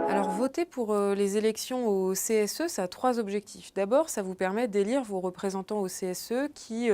Alors, voter pour les élections au CSE, ça a trois objectifs. D'abord, ça vous permet d'élire vos représentants au CSE qui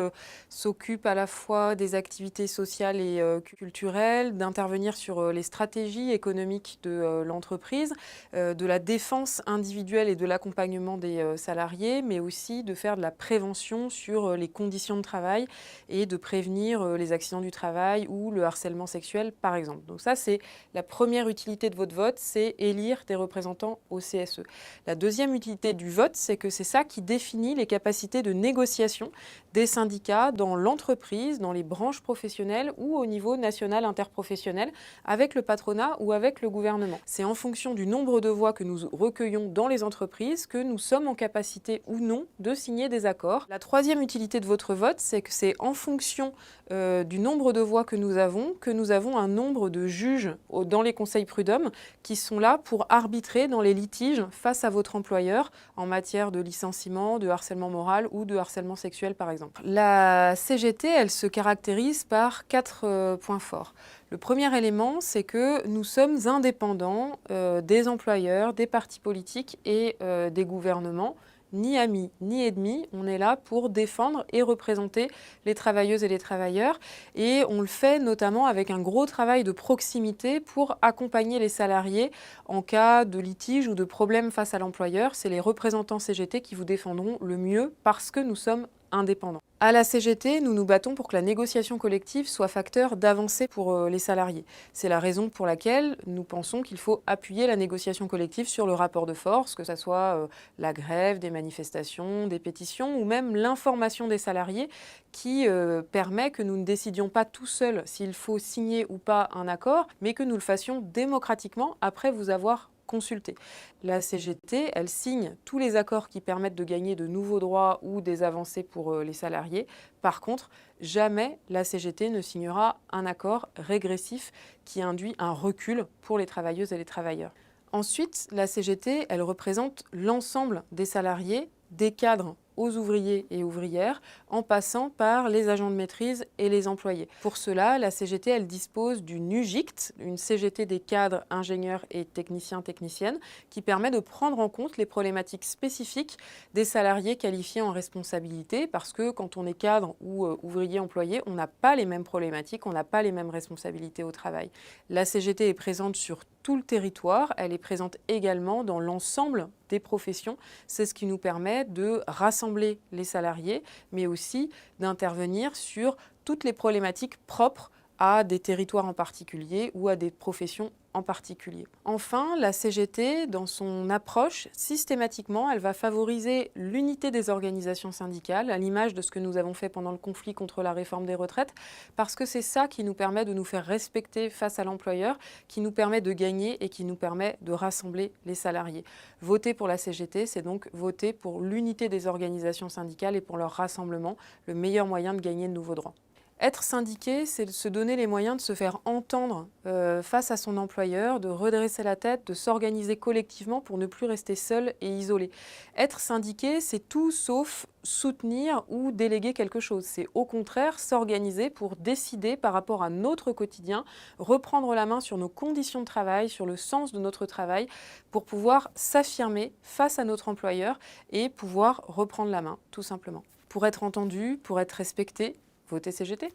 s'occupent à la fois des activités sociales et culturelles, d'intervenir sur les stratégies économiques de l'entreprise, de la défense individuelle et de l'accompagnement des salariés, mais aussi de faire de la prévention sur les conditions de travail et de prévenir les accidents du travail ou le harcèlement sexuel, par exemple. Donc ça, c'est la première utilité de votre vote, c'est élire des représentants au CSE. La deuxième utilité du vote, c'est que c'est ça qui définit les capacités de négociation des syndicats dans l'entreprise, dans les branches professionnelles ou au niveau national interprofessionnel avec le patronat ou avec le gouvernement. C'est en fonction du nombre de voix que nous recueillons dans les entreprises que nous sommes en capacité ou non de signer des accords. La troisième utilité de votre vote, c'est que c'est en fonction du nombre de voix que nous avons un nombre de juges dans les conseils prud'hommes qui sont là pour arbitrer dans les litiges face à votre employeur en matière de licenciement, de harcèlement moral ou de harcèlement sexuel par exemple. La CGT, elle se caractérise par quatre points forts. Le premier élément, c'est que nous sommes indépendants des employeurs, des partis politiques et des gouvernements. Ni amis, ni ennemis, on est là pour défendre et représenter les travailleuses et les travailleurs. Et on le fait notamment avec un gros travail de proximité pour accompagner les salariés en cas de litige ou de problème face à l'employeur. C'est les représentants CGT qui vous défendront le mieux parce que nous sommes indépendants. À la CGT, nous nous battons pour que la négociation collective soit facteur d'avancée pour les salariés. C'est la raison pour laquelle nous pensons qu'il faut appuyer la négociation collective sur le rapport de force, que ce soit la grève, des manifestations, des pétitions ou même l'information des salariés qui permet que nous ne décidions pas tout seuls s'il faut signer ou pas un accord, mais que nous le fassions démocratiquement après vous avoir consulté. La CGT, elle signe tous les accords qui permettent de gagner de nouveaux droits ou des avancées pour les salariés. Par contre, jamais la CGT ne signera un accord régressif qui induit un recul pour les travailleuses et les travailleurs. Ensuite, la CGT, elle représente l'ensemble des salariés, des cadres aux ouvriers et ouvrières, en passant par les agents de maîtrise et les employés. Pour cela, la CGT, elle dispose d'une UGICT, une CGT des cadres, ingénieurs et techniciennes, qui permet de prendre en compte les problématiques spécifiques des salariés qualifiés en responsabilité, parce que quand on est cadre ou ouvrier employé, on n'a pas les mêmes problématiques, on n'a pas les mêmes responsabilités au travail. La CGT est présente sur tout le territoire, elle est présente également dans l'ensemble des professions. C'est ce qui nous permet de rassembler les salariés, mais aussi d'intervenir sur toutes les problématiques propres à des territoires en particulier ou à des professions en particulier. Enfin, la CGT, dans son approche, systématiquement, elle va favoriser l'unité des organisations syndicales, à l'image de ce que nous avons fait pendant le conflit contre la réforme des retraites, parce que c'est ça qui nous permet de nous faire respecter face à l'employeur, qui nous permet de gagner et qui nous permet de rassembler les salariés. Voter pour la CGT, c'est donc voter pour l'unité des organisations syndicales et pour leur rassemblement, le meilleur moyen de gagner de nouveaux droits. Être syndiqué, c'est de se donner les moyens de se faire entendre face à son employeur, de redresser la tête, de s'organiser collectivement pour ne plus rester seul et isolé. Être syndiqué, c'est tout sauf soutenir ou déléguer quelque chose. C'est au contraire s'organiser pour décider par rapport à notre quotidien, reprendre la main sur nos conditions de travail, sur le sens de notre travail, pour pouvoir s'affirmer face à notre employeur et pouvoir reprendre la main, tout simplement. Pour être entendu, pour être respecté, votez CGT.